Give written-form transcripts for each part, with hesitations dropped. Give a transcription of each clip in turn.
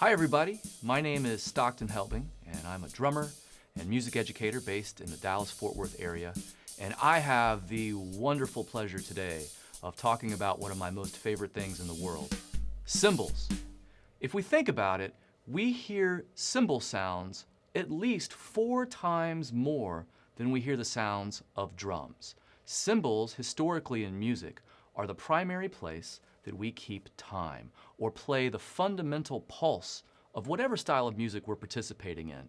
Hi everybody, my name is Stockton Helbing and I'm a drummer and music educator based in the Dallas-Fort Worth area, and I have the wonderful pleasure today of talking about one of my most favorite things in the world, cymbals. If we think about it, we hear cymbal sounds at least 4 times more than we hear the sounds of drums. Cymbals, historically in music, are the primary place that we keep time or play the fundamental pulse of whatever style of music we're participating in.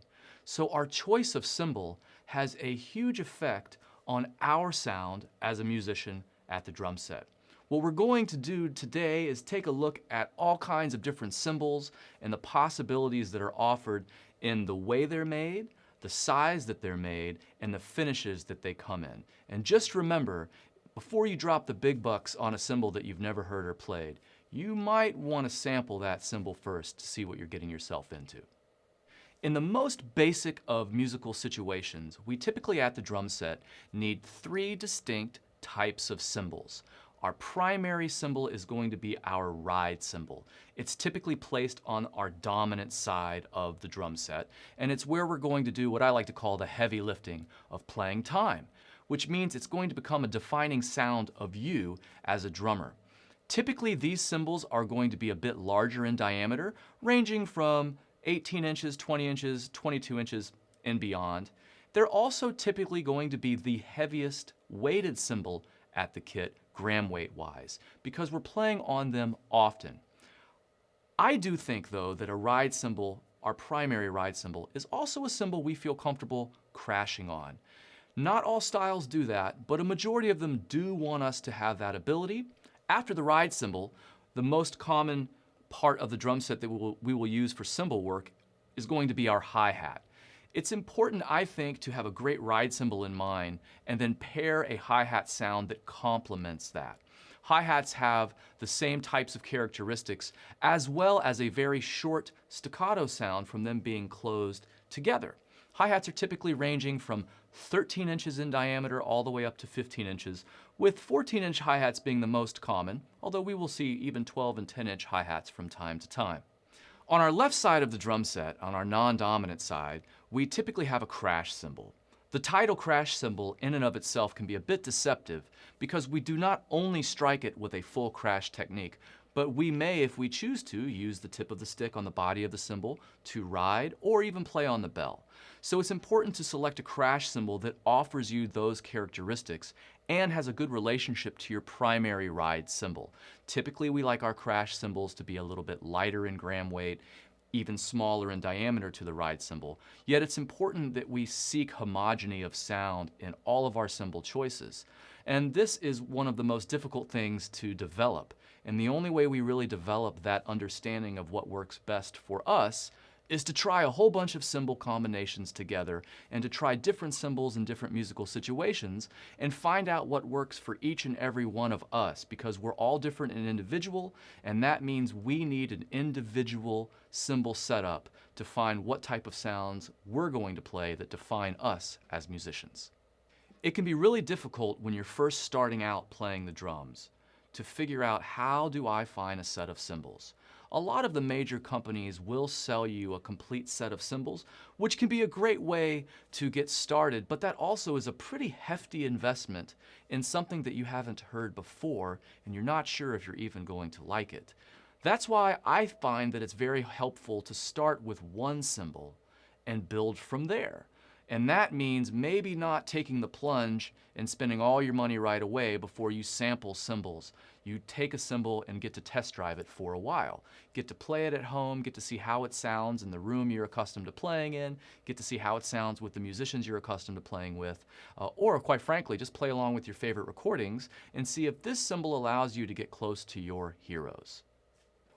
So our choice of cymbal has a huge effect on our sound as a musician at the drum set. What we're going to do today is take a look at all kinds of different cymbals and the possibilities that are offered in the way they're made, the size that they're made, and the finishes that they come in. And just remember, before you drop the big bucks on a cymbal that you've never heard or played, you might want to sample that cymbal first to see what you're getting yourself into. In the most basic of musical situations, we typically at the drum set need 3 distinct types of cymbals. Our primary cymbal is going to be our ride cymbal. It's typically placed on our dominant side of the drum set, and it's where we're going to do what I like to call the heavy lifting of playing time, which means it's going to become a defining sound of you as a drummer. Typically, these cymbals are going to be a bit larger in diameter, ranging from 18 inches, 20 inches, 22 inches, and beyond. They're also typically going to be the heaviest weighted cymbal at the kit, gram weight wise, because we're playing on them often. I do think, though, that a ride cymbal, our primary ride cymbal, is also a cymbal we feel comfortable crashing on. Not all styles do that, but a majority of them do want us to have that ability. After the ride cymbal, the most common part of the drum set that we will use for cymbal work is going to be our hi-hat. It's important, I think, to have a great ride cymbal in mind and then pair a hi-hat sound that complements that. Hi-hats have the same types of characteristics as well as a very short staccato sound from them being closed together. Hi-hats are typically ranging from 13 inches in diameter all the way up to 15 inches, with 14-inch hi-hats being the most common, although we will see even 12 and 10-inch hi-hats from time to time. On our left side of the drum set, on our non-dominant side, we typically have a crash cymbal. The title crash cymbal in and of itself can be a bit deceptive because we do not only strike it with a full crash technique, but we may, if we choose to, use the tip of the stick on the body of the cymbal to ride or even play on the bell. So it's important to select a crash cymbal that offers you those characteristics and has a good relationship to your primary ride cymbal. Typically, we like our crash cymbals to be a little bit lighter in gram weight, even smaller in diameter to the ride cymbal. Yet it's important that we seek homogeny of sound in all of our cymbal choices. And this is one of the most difficult things to develop. And the only way we really develop that understanding of what works best for us is to try a whole bunch of cymbal combinations together and to try different cymbals in different musical situations and find out what works for each and every one of us, because we're all different and individual, and that means we need an individual cymbal setup to find what type of sounds we're going to play that define us as musicians. It can be really difficult when you're first starting out playing the drums to figure out, how do I find a set of cymbals? A lot of the major companies will sell you a complete set of cymbals, which can be a great way to get started, but that also is a pretty hefty investment in something that you haven't heard before and you're not sure if you're even going to like it. That's why I find that it's very helpful to start with one cymbal and build from there. And that means maybe not taking the plunge and spending all your money right away before you sample cymbals. You take a cymbal and get to test drive it for a while. Get to play it at home, get to see how it sounds in the room you're accustomed to playing in, get to see how it sounds with the musicians you're accustomed to playing with, or quite frankly, just play along with your favorite recordings and see if this cymbal allows you to get close to your heroes.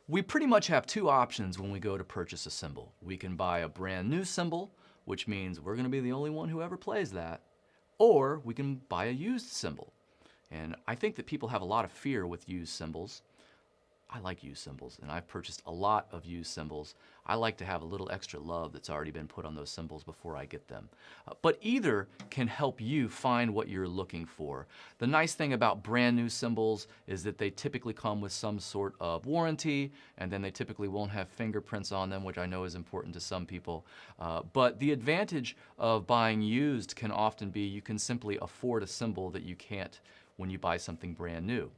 We pretty much have 2 options when we go to purchase a cymbal. We can buy a brand new cymbal, which means we're going to be the only one who ever plays that, or we can buy a used cymbal. And I think that people have a lot of fear with used cymbals. I like used cymbals, and I've purchased a lot of used cymbals. I like to have a little extra love that's already been put on those cymbals before I get them. But either can help you find what you're looking for. The nice thing about brand new cymbals is that they typically come with some sort of warranty, and then they typically won't have fingerprints on them, which I know is important to some people. But the advantage of buying used can often be you can simply afford a cymbal that you can't when you buy something brand new.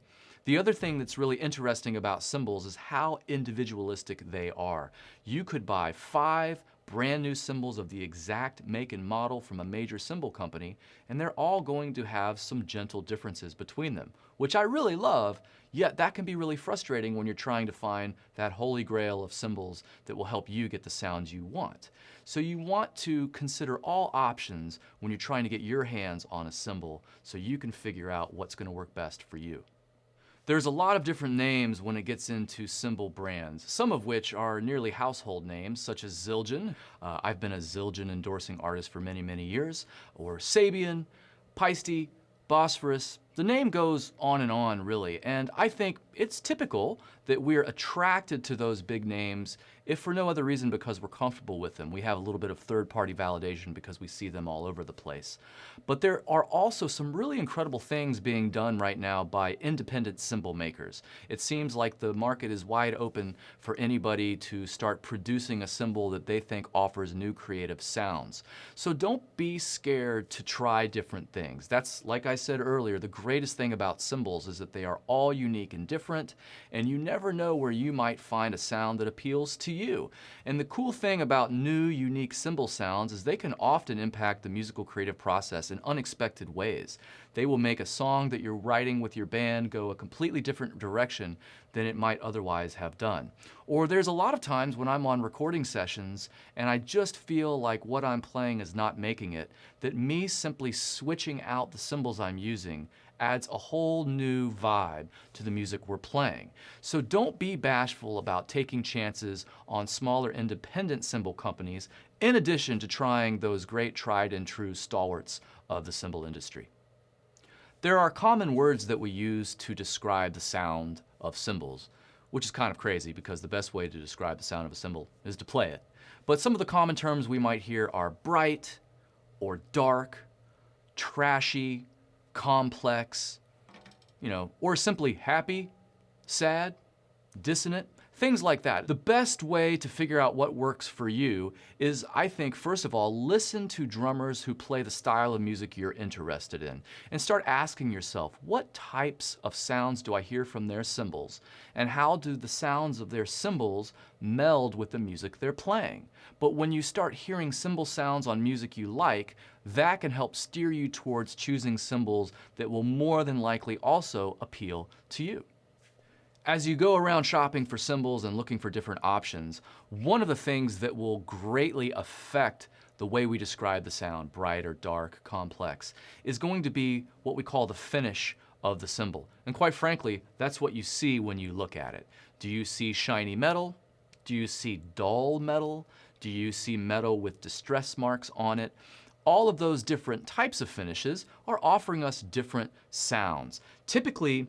The other thing that's really interesting about cymbals is how individualistic they are. You could buy 5 brand new cymbals of the exact make and model from a major cymbal company, and they're all going to have some gentle differences between them, which I really love, yet that can be really frustrating when you're trying to find that holy grail of cymbals that will help you get the sounds you want. So you want to consider all options when you're trying to get your hands on a cymbal so you can figure out what's going to work best for you. There's a lot of different names when it gets into cymbal brands, some of which are nearly household names, such as Zildjian. I've been a Zildjian endorsing artist for many, many years. Or Sabian, Byzance, Bosphorus. The name goes on and on, really, and I think it's typical that we're attracted to those big names, if for no other reason because we're comfortable with them. We have a little bit of third-party validation because we see them all over the place. But there are also some really incredible things being done right now by independent cymbal makers. It seems like the market is wide open for anybody to start producing a cymbal that they think offers new creative sounds. So don't be scared to try different things. That's, like I said earlier, the greatest thing about cymbals is that they are all unique and different, and you never know where you might find a sound that appeals to you. And the cool thing about new, unique cymbal sounds is they can often impact the musical creative process in unexpected ways. They will make a song that you're writing with your band go a completely different direction than it might otherwise have done. Or there's a lot of times when I'm on recording sessions and I just feel like what I'm playing is not making it, that me simply switching out the cymbals I'm using adds a whole new vibe to the music we're playing. So don't be bashful about taking chances on smaller independent cymbal companies, in addition to trying those great tried and true stalwarts of the cymbal industry. There are common words that we use to describe the sound of cymbals, which is kind of crazy because the best way to describe the sound of a cymbal is to play it. But some of the common terms we might hear are bright or dark, trashy, complex, or simply happy, sad, dissonant, things like that. The best way to figure out what works for you is, I think, first of all, listen to drummers who play the style of music you're interested in and start asking yourself, what types of sounds do I hear from their cymbals, and how do the sounds of their cymbals meld with the music they're playing? But when you start hearing cymbal sounds on music you like, that can help steer you towards choosing cymbals that will more than likely also appeal to you. As you go around shopping for cymbals and looking for different options, one of the things that will greatly affect the way we describe the sound, bright or dark, complex, is going to be what we call the finish of the cymbal. And quite frankly, that's what you see when you look at it. Do you see shiny metal? Do you see dull metal? Do you see metal with distress marks on it? All of those different types of finishes are offering us different sounds. Typically,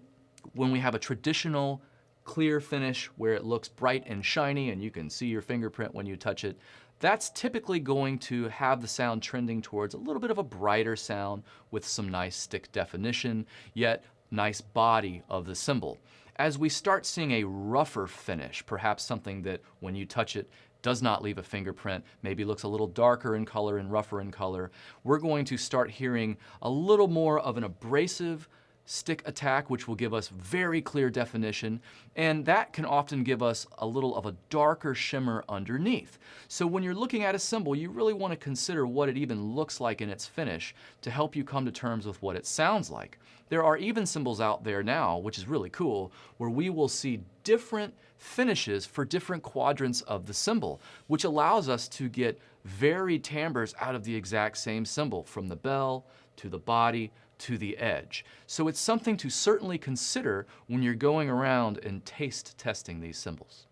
when we have a traditional clear finish where it looks bright and shiny and you can see your fingerprint when you touch it, that's typically going to have the sound trending towards a little bit of a brighter sound with some nice stick definition, yet nice body of the cymbal. As we start seeing a rougher finish, perhaps something that when you touch it does not leave a fingerprint, maybe looks a little darker in color and rougher in color, we're going to start hearing a little more of an abrasive stick attack, which will give us very clear definition, and that can often give us a little of a darker shimmer underneath. So when you're looking at a cymbal, you really want to consider what it even looks like in its finish to help you come to terms with what it sounds like. There are even cymbals out there now, which is really cool, where we will see different finishes for different quadrants of the cymbal, which allows us to get varied timbres out of the exact same cymbal, from the bell to the body to the edge. So it's something to certainly consider when you're going around and taste testing these cymbals.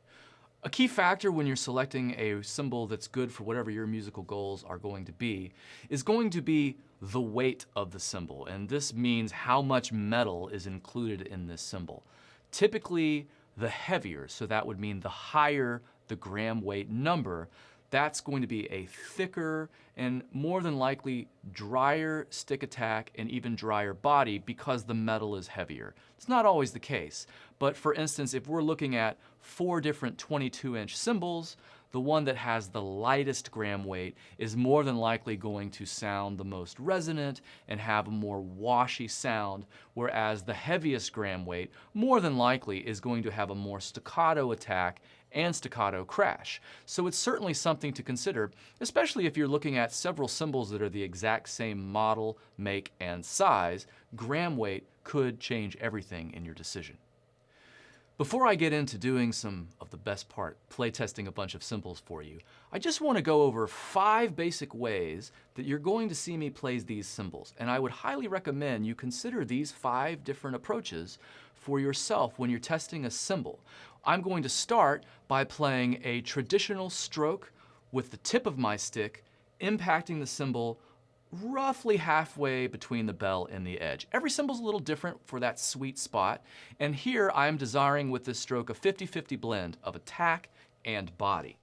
A key factor when you're selecting a cymbal that's good for whatever your musical goals are going to be is going to be the weight of the cymbal, and this means how much metal is included in this cymbal. Typically, the heavier. So that would mean the higher the gram weight number, that's going to be a thicker and more than likely drier stick attack and even drier body because the metal is heavier. It's not always the case, but for instance, if we're looking at 4 different 22-inch cymbals, the one that has the lightest gram weight is more than likely going to sound the most resonant and have a more washy sound, whereas the heaviest gram weight more than likely is going to have a more staccato attack and staccato crash. So it's certainly something to consider, especially if you're looking at several cymbals that are the exact same model, make, and size. Gram weight could change everything in your decision. Before I get into doing some of the best part, play testing a bunch of cymbals for you, I just want to go over 5 basic ways that you're going to see me play these cymbals. And I would highly recommend you consider these 5 different approaches for yourself when you're testing a cymbal. I'm going to start by playing a traditional stroke with the tip of my stick impacting the cymbal roughly halfway between the bell and the edge. Every cymbal's a little different for that sweet spot, and here I'm desiring with this stroke a 50-50 blend of attack and body.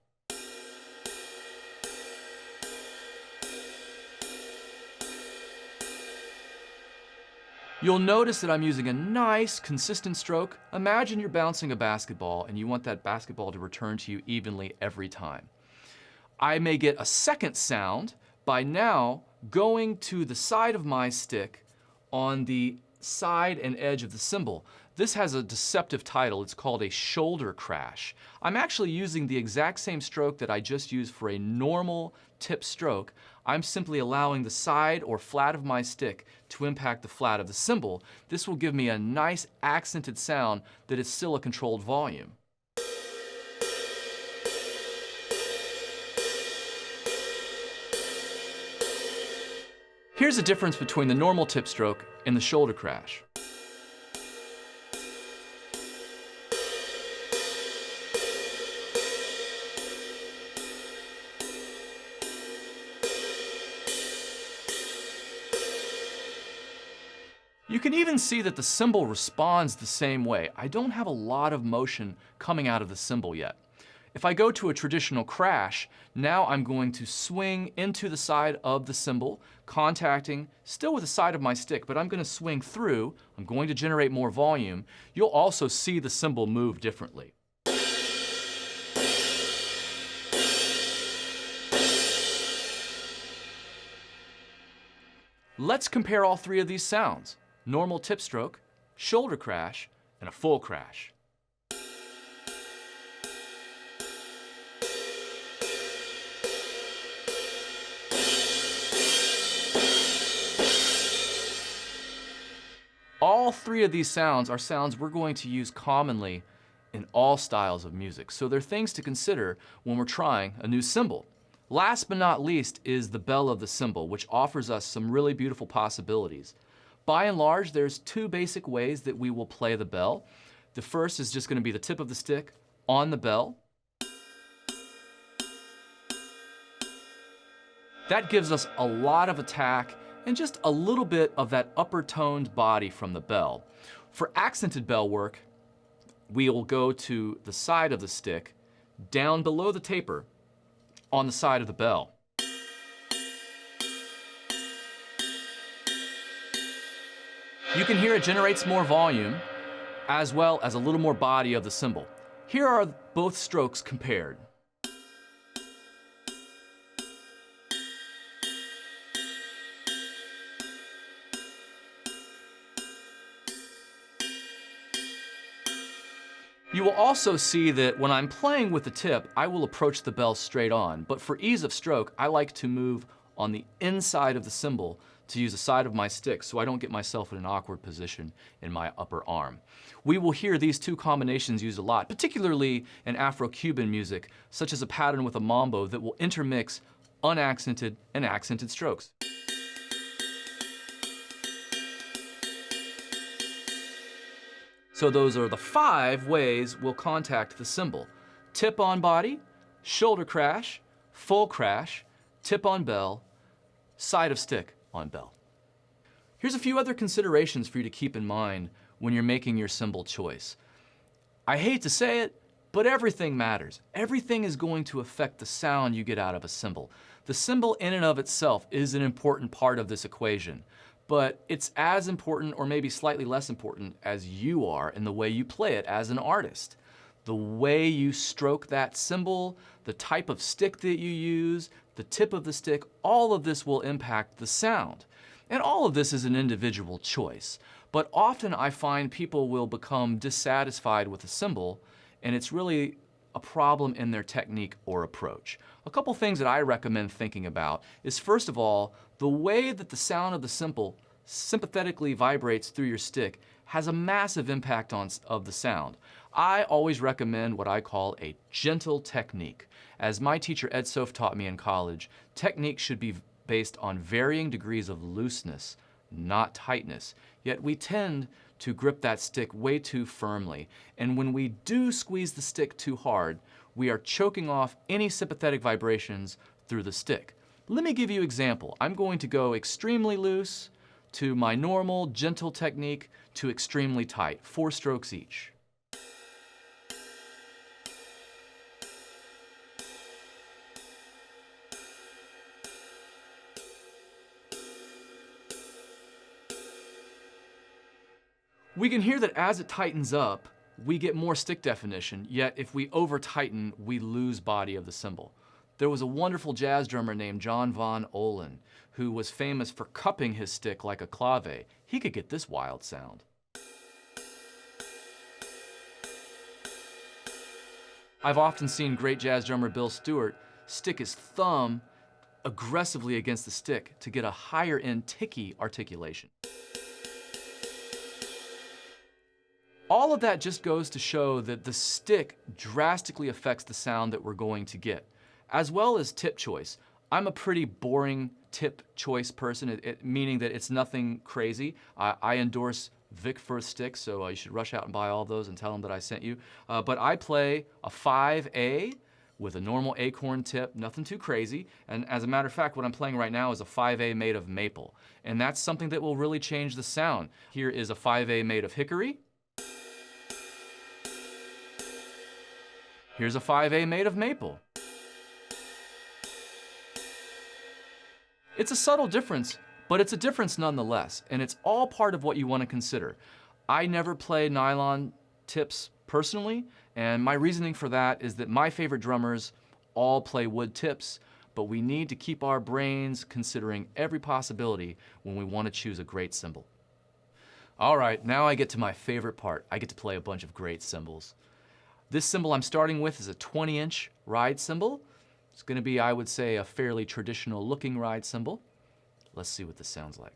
You'll notice that I'm using a nice, consistent stroke. Imagine you're bouncing a basketball and you want that basketball to return to you evenly every time. I may get a second sound by now going to the side of my stick on the side and edge of the cymbal. This has a deceptive title. It's called a shoulder crash. I'm actually using the exact same stroke that I just used for a normal tip stroke. I'm simply allowing the side or flat of my stick to impact the flat of the cymbal. This will give me a nice accented sound that is still a controlled volume. Here's the difference between the normal tip stroke and the shoulder crash. You can even see that the cymbal responds the same way. I don't have a lot of motion coming out of the cymbal yet. If I go to a traditional crash, now I'm going to swing into the side of the cymbal, contacting still with the side of my stick, but I'm going to swing through. I'm going to generate more volume. You'll also see the cymbal move differently. Let's compare all 3 of these sounds: normal tip stroke, shoulder crash, and a full crash. All 3 of these sounds are sounds we're going to use commonly in all styles of music, so they're things to consider when we're trying a new cymbal. Last but not least is the bell of the cymbal, which offers us some really beautiful possibilities. By and large, there's 2 basic ways that we will play the bell. The first is just going to be the tip of the stick on the bell. That gives us a lot of attack and just a little bit of that upper toned body from the bell. For accented bell work, we'll go to the side of the stick, down below the taper, on the side of the bell. You can hear it generates more volume, as well as a little more body of the cymbal. Here are both strokes compared. You will also see that when I'm playing with the tip, I will approach the bell straight on, but for ease of stroke, I like to move on the inside of the cymbal to use the side of my stick so I don't get myself in an awkward position in my upper arm. We will hear these 2 combinations used a lot, particularly in Afro-Cuban music, such as a pattern with a mambo that will intermix unaccented and accented strokes. So those are the 5 ways we'll contact the cymbal: tip on body, shoulder crash, full crash, tip on bell, side of stick on bell. Here's a few other considerations for you to keep in mind when you're making your cymbal choice. I hate to say it, but everything matters. Everything is going to affect the sound you get out of a cymbal. The cymbal in and of itself is an important part of this equation, but it's as important or maybe slightly less important as you are in the way you play it as an artist. The way you stroke that cymbal, the type of stick that you use, the tip of the stick, all of this will impact the sound. And all of this is an individual choice. But often I find people will become dissatisfied with a cymbal, and it's really a problem in their technique or approach. A couple things that I recommend thinking about is, first of all, the way that the sound of the cymbal sympathetically vibrates through your stick has a massive impact of the sound. I always recommend what I call a gentle technique. As my teacher Ed Sof taught me in college, technique should be based on varying degrees of looseness, not tightness. Yet we tend to grip that stick way too firmly. And when we do squeeze the stick too hard, we are choking off any sympathetic vibrations through the stick. Let me give you an example. I'm going to go extremely loose to my normal, gentle technique to extremely tight, 4 strokes each. We can hear that as it tightens up, we get more stick definition, yet if we over tighten, we lose body of the cymbal. There was a wonderful jazz drummer named John Von Ohlen who was famous for cupping his stick like a clave. He could get this wild sound. I've often seen great jazz drummer Bill Stewart stick his thumb aggressively against the stick to get a higher end ticky articulation. All of that just goes to show that the stick drastically affects the sound that we're going to get, as well as tip choice. I'm a pretty boring tip choice person, meaning that it's nothing crazy. I endorse Vic Firth sticks, so you should rush out and buy all those and tell them that I sent you. But I play a 5A with a normal acorn tip, nothing too crazy. And as a matter of fact, what I'm playing right now is a 5A made of maple. And that's something that will really change the sound. Here is a 5A made of hickory. Here's a 5A made of maple. It's a subtle difference, but it's a difference nonetheless, and it's all part of what you want to consider. I never play nylon tips personally, and my reasoning for that is that my favorite drummers all play wood tips, but we need to keep our brains considering every possibility when we want to choose a great cymbal. All right, now I get to my favorite part. I get to play a bunch of great cymbals. This cymbal I'm starting with is a 20-inch ride cymbal. It's going to be, I would say, a fairly traditional looking ride cymbal. Let's see what this sounds like.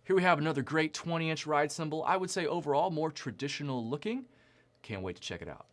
Here we have another great 20-inch ride cymbal. I would say overall more traditional looking. Can't wait to check it out.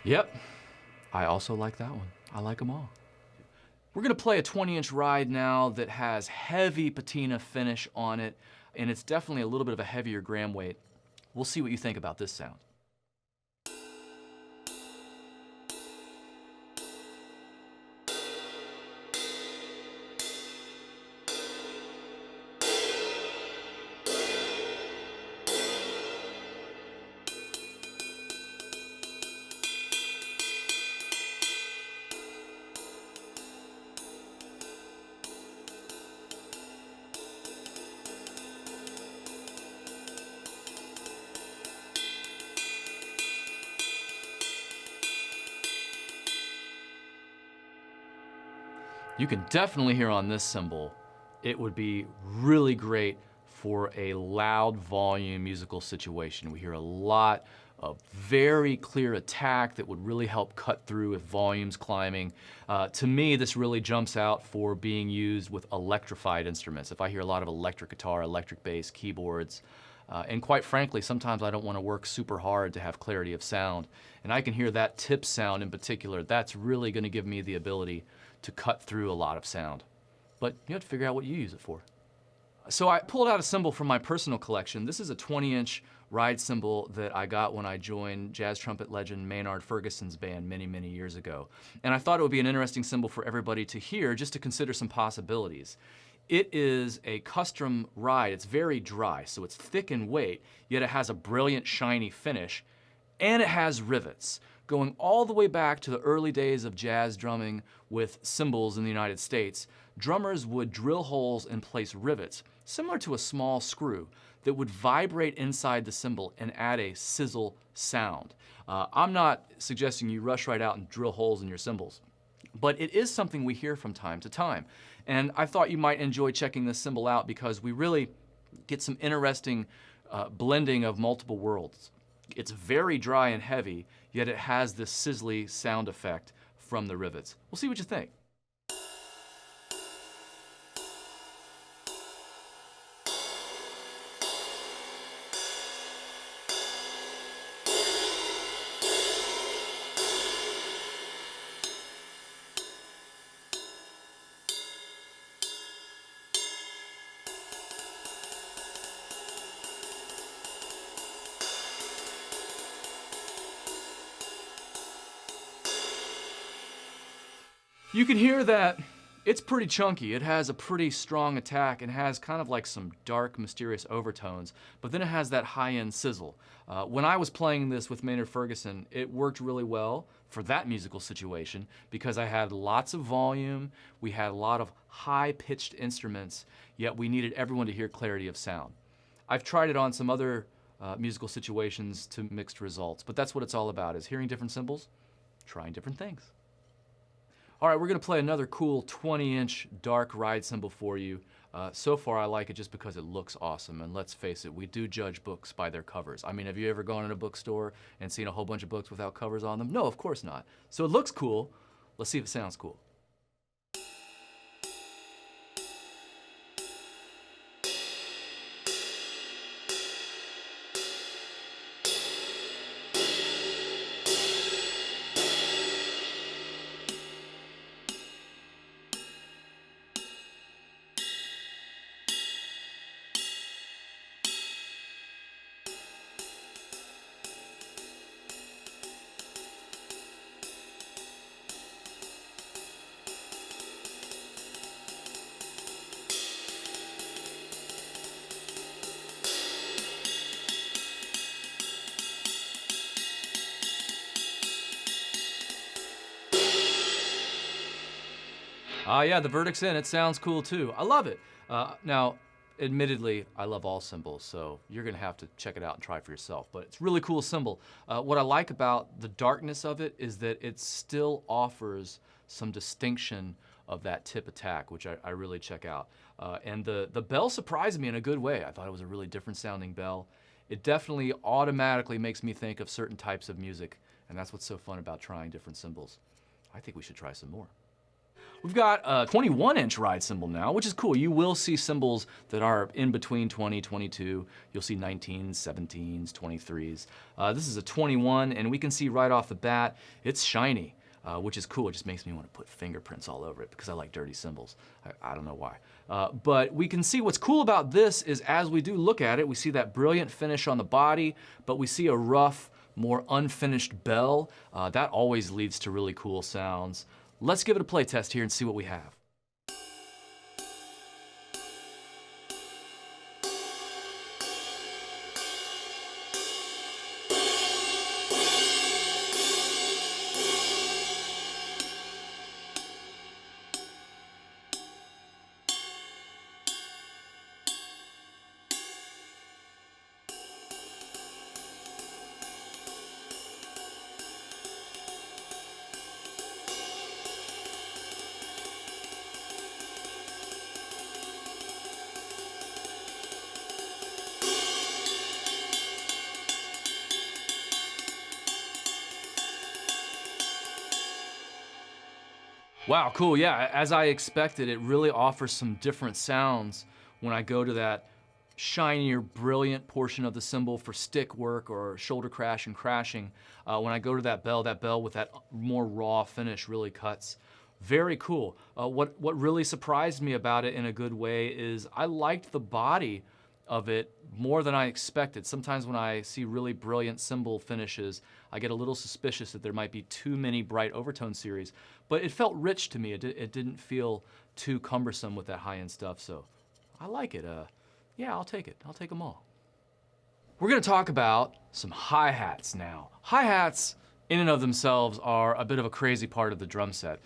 Yep, I also like that one. I like them all. We're gonna play a 20-inch ride now that has heavy patina finish on it, and it's definitely a little bit of a heavier gram weight. We'll see what you think about this sound. You can definitely hear on this cymbal, it would be really great for a loud volume musical situation. We hear a lot of very clear attack that would really help cut through if volume's climbing. To me, this really jumps out for being used with electrified instruments. If I hear a lot of electric guitar, electric bass, keyboards, and quite frankly, sometimes I don't want to work super hard to have clarity of sound. And I can hear that tip sound in particular. That's really going to give me the ability to cut through a lot of sound. But you have to figure out what you use it for. So I pulled out a cymbal from my personal collection. This is a 20-inch ride cymbal that I got when I joined jazz trumpet legend Maynard Ferguson's band many, many years ago. And I thought it would be an interesting cymbal for everybody to hear, just to consider some possibilities. It is a custom ride. It's very dry, so it's thick in weight, yet it has a brilliant, shiny finish, and it has rivets. Going all the way back to the early days of jazz drumming with cymbals in the United States, drummers would drill holes and place rivets, similar to a small screw, that would vibrate inside the cymbal and add a sizzle sound. I'm not suggesting you rush right out and drill holes in your cymbals, but it is something we hear from time to time. And I thought you might enjoy checking this cymbal out because we really get some interesting blending of multiple worlds. It's very dry and heavy, yet it has this sizzly sound effect from the rivets. We'll see what you think. You can hear that it's pretty chunky. It has a pretty strong attack and has kind of like some dark, mysterious overtones, but then it has that high-end sizzle. When I was playing this with Maynard Ferguson, it worked really well for that musical situation because I had lots of volume, we had a lot of high-pitched instruments, yet we needed everyone to hear clarity of sound. I've tried it on some other musical situations to mixed results, but that's what it's all about, is hearing different cymbals, trying different things. All right, we're gonna play another cool 20-inch dark ride cymbal for you. So far, I like it just because it looks awesome, and let's face it, we do judge books by their covers. I mean, have you ever gone in a bookstore and seen a whole bunch of books without covers on them? No, of course not. So it looks cool. Let's see if it sounds cool. Yeah, the verdict's in. It sounds cool too. I love it. Now, admittedly, I love all cymbals, so you're gonna have to check it out and try it for yourself, but it's a really cool cymbal. What I like about the darkness of it is that it still offers some distinction of that tip attack, which I really check out. And the bell surprised me in a good way. I thought it was a really different sounding bell. It definitely automatically makes me think of certain types of music, and that's what's so fun about trying different cymbals. I think we should try some more. We've got a 21-inch ride cymbal now, which is cool. You will see cymbals that are in between 20, 22. You'll see 19s, 17s, 23s. This is a 21, and we can see right off the bat, it's shiny, which is cool. It just makes me want to put fingerprints all over it because I like dirty cymbals. I don't know why. But we can see what's cool about this is as we do look at it, we see that brilliant finish on the body, but we see a rough, more unfinished bell. That always leads to really cool sounds. Let's give it a play test here and see what we have. Wow, cool, yeah. As I expected, it really offers some different sounds when I go to that shinier, brilliant portion of the cymbal for stick work or shoulder crash and crashing. When I go to that bell with that more raw finish really cuts. Very cool. What really surprised me about it in a good way is I liked the body of it more than I expected. Sometimes when I see really brilliant cymbal finishes, I get a little suspicious that there might be too many bright overtone series, but it felt rich to me. It didn't feel too cumbersome with that high-end stuff, so I like it. Yeah, I'll take it. I'll take them all. We're gonna talk about some hi-hats now. Hi-hats in and of themselves are a bit of a crazy part of the drum set.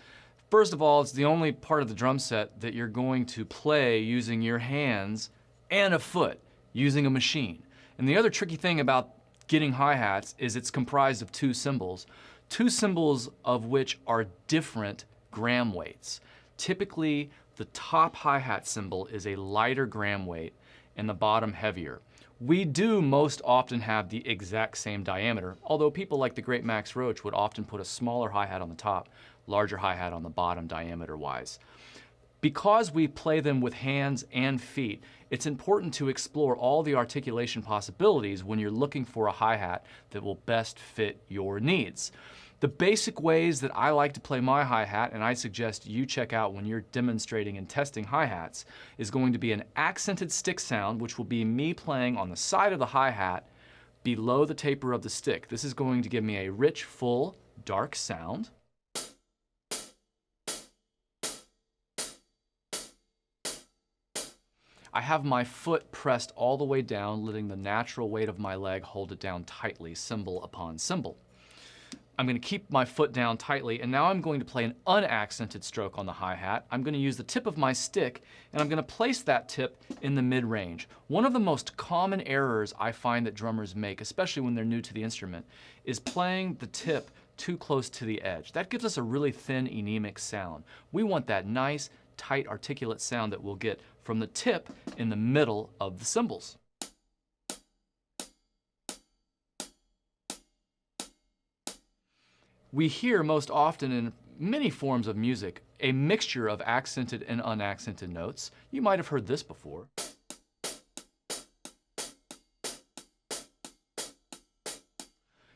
First of all, it's the only part of the drum set that you're going to play using your hands and a foot using a machine. And the other tricky thing about getting hi-hats is it's comprised of two cymbals of which are different gram weights. Typically, the top hi-hat cymbal is a lighter gram weight and the bottom heavier. We do most often have the exact same diameter, although people like the great Max Roach would often put a smaller hi-hat on the top, larger hi-hat on the bottom diameter-wise. Because we play them with hands and feet, it's important to explore all the articulation possibilities when you're looking for a hi-hat that will best fit your needs. The basic ways that I like to play my hi-hat, and I suggest you check out when you're demonstrating and testing hi-hats, is going to be an accented stick sound, which will be me playing on the side of the hi-hat below the taper of the stick. This is going to give me a rich, full, dark sound. I have my foot pressed all the way down, letting the natural weight of my leg hold it down tightly, cymbal upon cymbal. I'm going to keep my foot down tightly, and now I'm going to play an unaccented stroke on the hi-hat. I'm going to use the tip of my stick, and I'm going to place that tip in the mid-range. One of the most common errors I find that drummers make, especially when they're new to the instrument, is playing the tip too close to the edge. That gives us a really thin, anemic sound. We want that nice, tight, articulate sound that we'll get from the tip in the middle of the cymbals. We hear most often in many forms of music a mixture of accented and unaccented notes. You might have heard this before.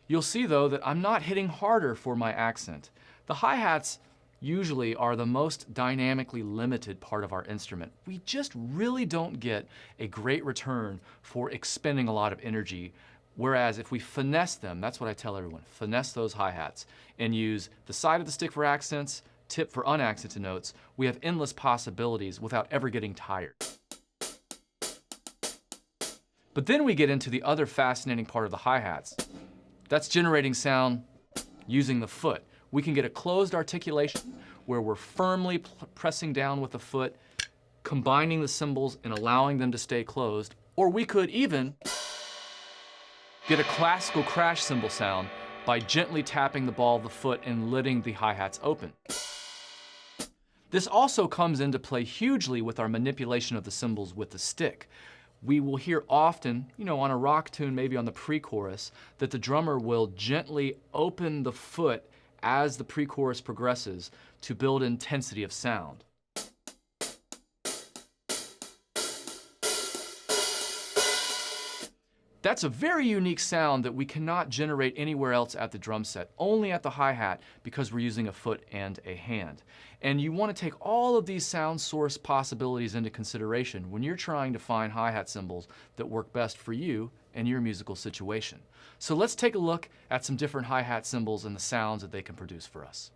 You'll see though that I'm not hitting harder for my accent. The hi-hats usually are the most dynamically limited part of our instrument. We just really don't get a great return for expending a lot of energy. Whereas if we finesse them, that's what I tell everyone, finesse those hi-hats and use the side of the stick for accents, tip for unaccented notes, we have endless possibilities without ever getting tired. But then we get into the other fascinating part of the hi-hats. That's generating sound using the foot. We can get a closed articulation where we're firmly pressing down with the foot, combining the cymbals and allowing them to stay closed, or we could even get a classical crash cymbal sound by gently tapping the ball of the foot and letting the hi-hats open. This also comes into play hugely with our manipulation of the cymbals with the stick. We will hear often, on a rock tune, maybe on the pre-chorus, that the drummer will gently open the foot as the pre-chorus progresses to build intensity of sound. That's a very unique sound that we cannot generate anywhere else at the drum set, only at the hi-hat because we're using a foot and a hand. And you want to take all of these sound source possibilities into consideration when you're trying to find hi-hat cymbals that work best for you and your musical situation. So let's take a look at some different hi-hat cymbals and the sounds that they can produce for us.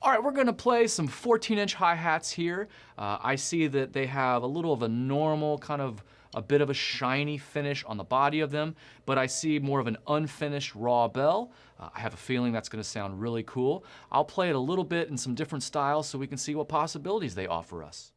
All right, we're gonna play some 14-inch hi-hats here. I see that they have a little of a normal, kind of a bit of a shiny finish on the body of them, but I see more of an unfinished raw bell. I have a feeling that's gonna sound really cool. I'll play it a little bit in some different styles so we can see what possibilities they offer us.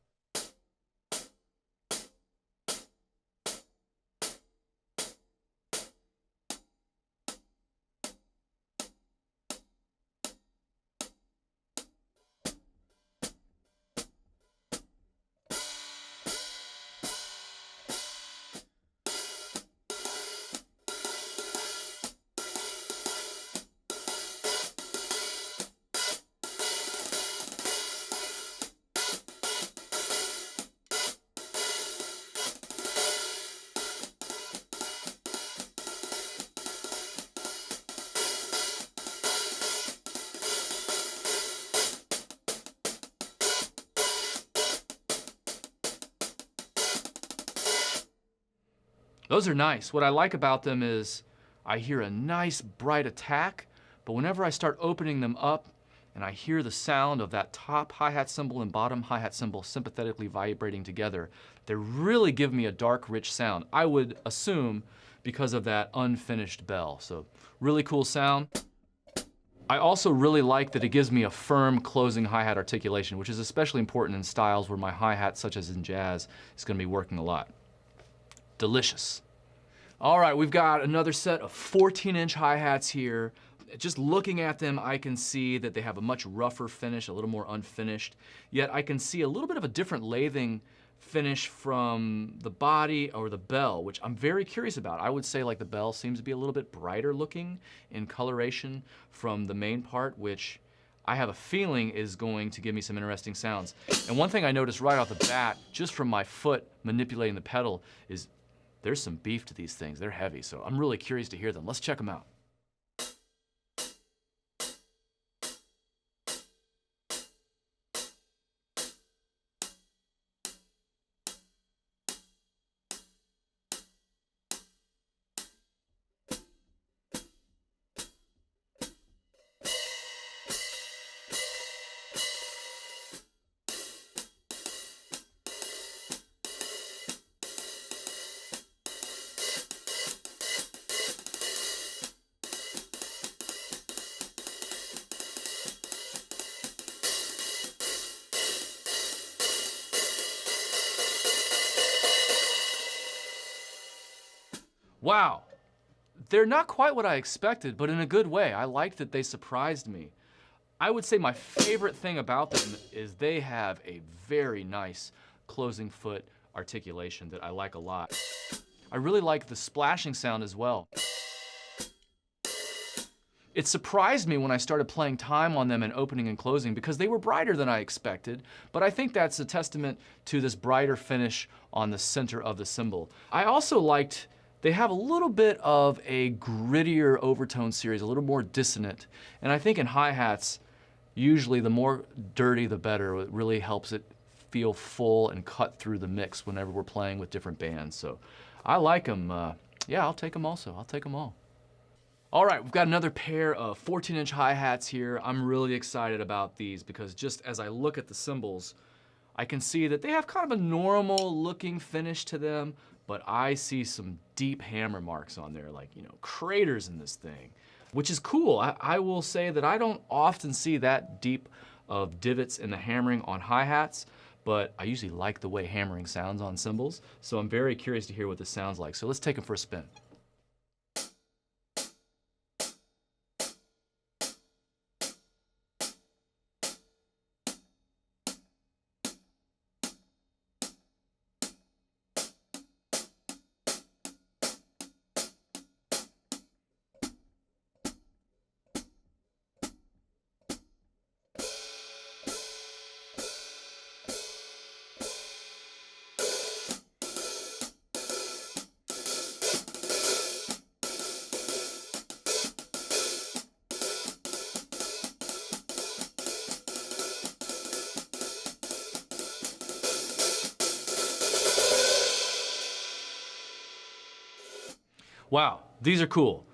Those are nice. What I like about them is I hear a nice bright attack, but whenever I start opening them up and I hear the sound of that top hi-hat cymbal and bottom hi-hat cymbal sympathetically vibrating together, they really give me a dark, rich sound. I would assume because of that unfinished bell. So really cool sound. I also really like that it gives me a firm closing hi-hat articulation, which is especially important in styles where my hi-hat, such as in jazz, is gonna be working a lot. Delicious. All right, we've got another set of 14-inch hi-hats here. Just looking at them, I can see that they have a much rougher finish, a little more unfinished, yet I can see a little bit of a different lathing finish from the body or the bell, which I'm very curious about. I would say like the bell seems to be a little bit brighter looking in coloration from the main part, which I have a feeling is going to give me some interesting sounds. And one thing I noticed right off the bat, just from my foot manipulating the pedal, is there's some beef to these things. They're heavy, so I'm really curious to hear them. Let's check them out. Wow, they're not quite what I expected, but in a good way. I like that they surprised me. I would say my favorite thing about them is they have a very nice closing foot articulation that I like a lot. I really like the splashing sound as well. It surprised me when I started playing time on them and opening and closing because they were brighter than I expected, but I think that's a testament to this brighter finish on the center of the cymbal. I also liked they have a little bit of a grittier overtone series, a little more dissonant. And I think in hi-hats, usually the more dirty the better. It really helps it feel full and cut through the mix whenever we're playing with different bands. So I like them. Yeah, I'll take them also. I'll take them all. All right, we've got another pair of 14-inch hi-hats here. I'm really excited about these because just as I look at the cymbals, I can see that they have kind of a normal looking finish to them, but I see some deep hammer marks on there, like, you know, craters in this thing, which is cool. I will say that I don't often see that deep of divots in the hammering on hi-hats, but I usually like the way hammering sounds on cymbals, so I'm very curious to hear what this sounds like. So let's take them for a spin. Wow, these are cool.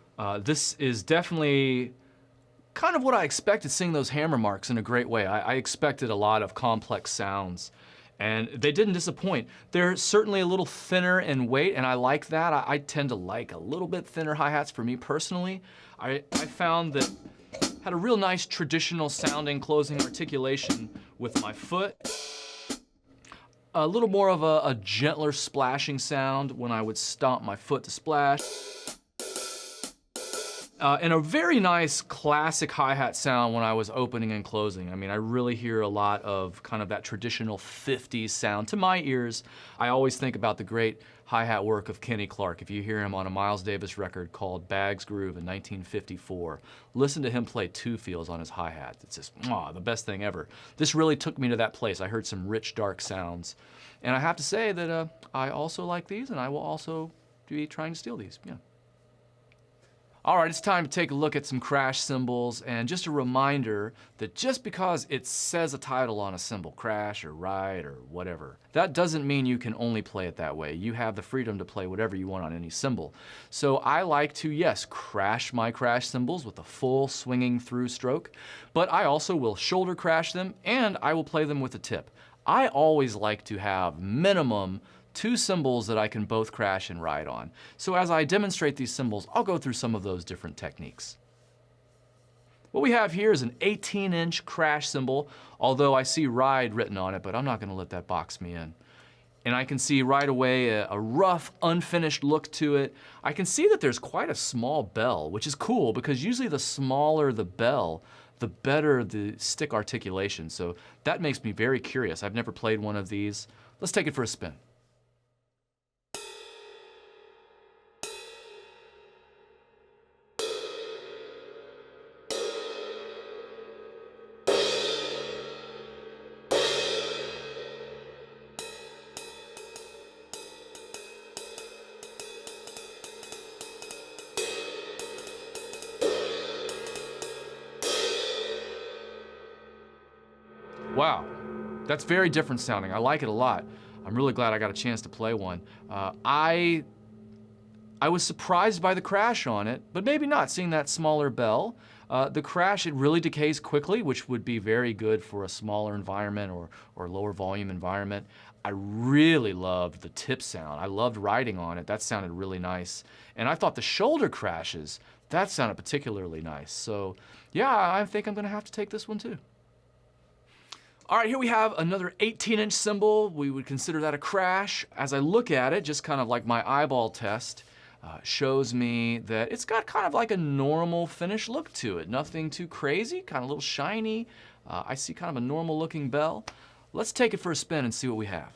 This is definitely kind of what I expected, seeing those hammer marks in a great way. I expected a lot of complex sounds, and they didn't disappoint. They're certainly a little thinner in weight, and I like that. I tend to like a little bit thinner hi-hats for me personally. I found that had a real nice traditional sounding closing articulation with my foot. A little more of a gentler splashing sound when I would stomp my foot to splash. And a very nice classic hi-hat sound when I was opening and closing. I mean, I really hear a lot of kind of that traditional 50s sound. To my ears, I always think about the great hi-hat work of Kenny Clark. If you hear him on a Miles Davis record called Bag's Groove in 1954, listen to him play two feels on his hi-hat. It's just, the best thing ever. This really took me to that place. I heard some rich, dark sounds. And I have to say that I also like these, and I will also be trying to steal these, yeah. All right, it's time to take a look at some crash cymbals, and just a reminder that just because it says a title on a cymbal, crash or ride or whatever, that doesn't mean you can only play it that way. You have the freedom to play whatever you want on any cymbal. So I like to, yes, crash my crash cymbals with a full swinging through stroke, but I also will shoulder crash them, and I will play them with a tip. I always like to have minimum 2 cymbals that I can both crash and ride on. So as I demonstrate these cymbals, I'll go through some of those different techniques. What we have here is an 18-inch crash cymbal, although I see ride written on it, but I'm not gonna let that box me in. And I can see right away a rough, unfinished look to it. I can see that there's quite a small bell, which is cool because usually the smaller the bell, the better the stick articulation. So that makes me very curious. I've never played one of these. Let's take it for a spin. Wow, that's very different sounding. I like it a lot. I'm really glad I got a chance to play one. I was surprised by the crash on it, but maybe not, seeing that smaller bell. The crash, it really decays quickly, which would be very good for a smaller environment or lower volume environment. I really loved the tip sound. I loved riding on it. That sounded really nice. And I thought the shoulder crashes, that sounded particularly nice. So yeah, I think I'm gonna have to take this one too. All right, here we have another 18-inch cymbal. We would consider that a crash. As I look at it, just kind of like my eyeball test, shows me that it's got kind of like a normal finish look to it. Nothing too crazy, kind of a little shiny. I see kind of a normal looking bell. Let's take it for a spin and see what we have.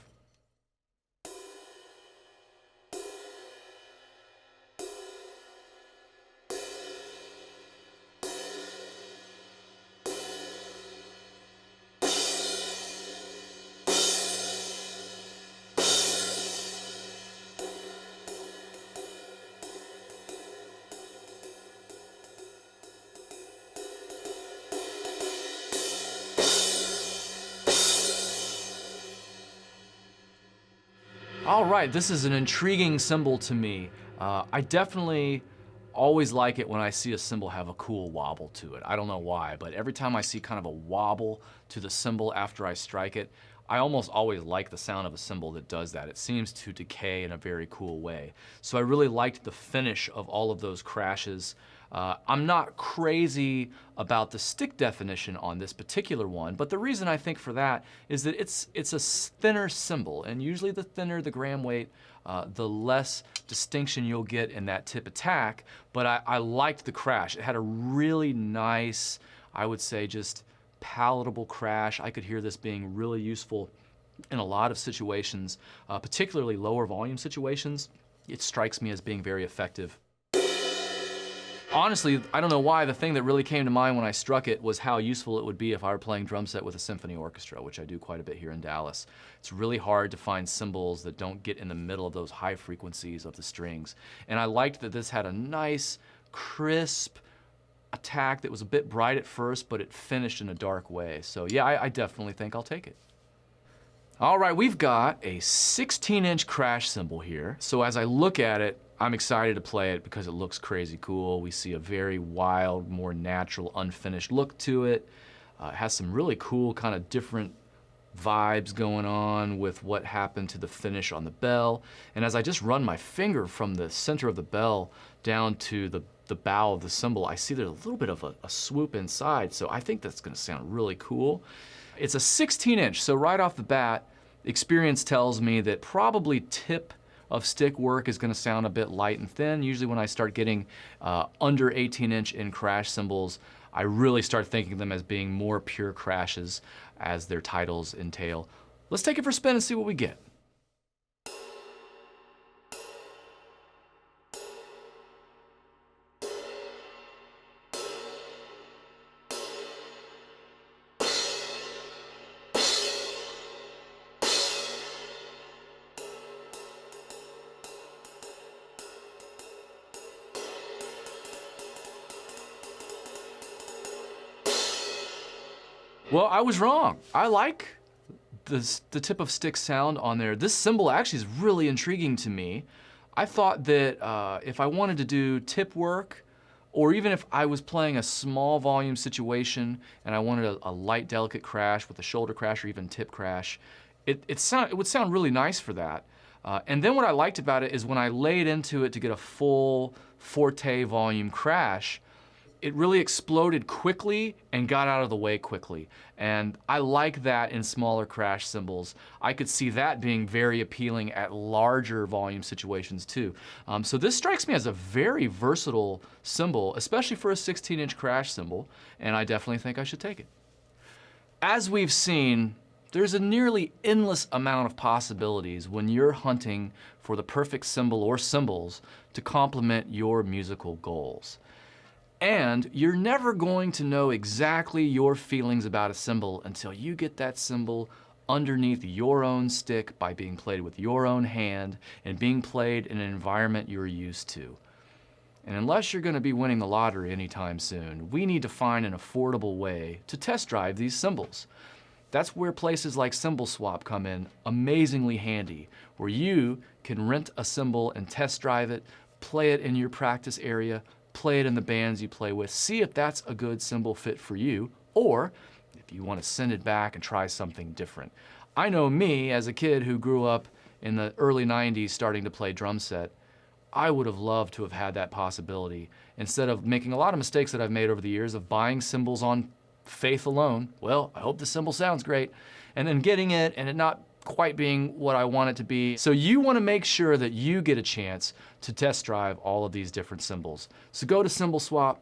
All right, this is an intriguing cymbal to me. I definitely always like it when I see a cymbal have a cool wobble to it. I don't know why, but every time I see kind of a wobble to the cymbal after I strike it, I almost always like the sound of a cymbal that does that. It seems to decay in a very cool way. So I really liked the finish of all of those crashes. I'm not crazy about the stick definition on this particular one, but the reason I think for that is that it's a thinner cymbal, and usually the thinner the gram weight, the less distinction you'll get in that tip attack, but I liked the crash. It had a really nice, I would say, just palatable crash. I could hear this being really useful in a lot of situations, particularly lower volume situations. It strikes me as being very effective. Honestly, I don't know why, the thing that really came to mind when I struck it was how useful it would be if I were playing drum set with a symphony orchestra, which I do quite a bit here in Dallas. It's really hard to find cymbals that don't get in the middle of those high frequencies of the strings. And I liked that this had a nice, crisp attack that was a bit bright at first, but it finished in a dark way. So yeah, I definitely think I'll take it. All right, we've got a 16-inch crash cymbal here. So as I look at it, I'm excited to play it because it looks crazy cool. We see a very wild, more natural, unfinished look to it. It has some really cool kind of different vibes going on with what happened to the finish on the bell. And as I just run my finger from the center of the bell down to the bow of the cymbal, I see there's a little bit of a swoop inside, so I think that's gonna sound really cool. It's a 16-inch, so right off the bat, experience tells me that probably tip of stick work is gonna sound a bit light and thin. Usually when I start getting under 18-inch in crash cymbals, I really start thinking of them as being more pure crashes as their titles entail. Let's take it for a spin and see what we get. Well, I was wrong. I like the tip of stick sound on there. This cymbal actually is really intriguing to me. I thought that if I wanted to do tip work, or even if I was playing a small volume situation and I wanted a light, delicate crash with a shoulder crash or even tip crash, it would sound really nice for that. And then what I liked about it is when I laid into it to get a full forte volume crash, it really exploded quickly and got out of the way quickly. And I like that in smaller crash cymbals. I could see that being very appealing at larger volume situations too. So this strikes me as a very versatile cymbal, especially for a 16-inch crash cymbal, and I definitely think I should take it. As we've seen, there's a nearly endless amount of possibilities when you're hunting for the perfect cymbal or cymbals to complement your musical goals. And you're never going to know exactly your feelings about a cymbal until you get that cymbal underneath your own stick by being played with your own hand and being played in an environment you're used to. And unless you're going to be winning the lottery anytime soon, we need to find an affordable way to test drive these cymbals. That's where places like Cymbal Swap come in amazingly handy, where you can rent a cymbal and test drive it, play it in your practice area, play it in the bands you play with, see if that's a good cymbal fit for you, or if you want to send it back and try something different. I know me, as a kid who grew up in the early 90s starting to play drum set, I would have loved to have had that possibility. Instead of making a lot of mistakes that I've made over the years of buying cymbals on faith alone, well, I hope the cymbal sounds great, and then getting it and it not quite being what I want it to be. So you want to make sure that you get a chance to test drive all of these different cymbals. So go to Cymbal Swap,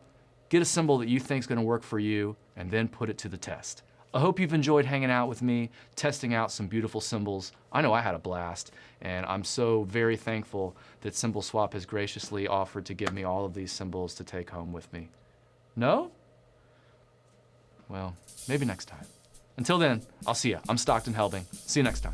get a cymbal that you think is going to work for you, and then put it to the test. I hope you've enjoyed hanging out with me, testing out some beautiful cymbals. I know I had a blast, and I'm so very thankful that Cymbal Swap has graciously offered to give me all of these cymbals to take home with me. No? Well, maybe next time. Until then, I'll see ya. I'm Stockton Helbing. See you next time.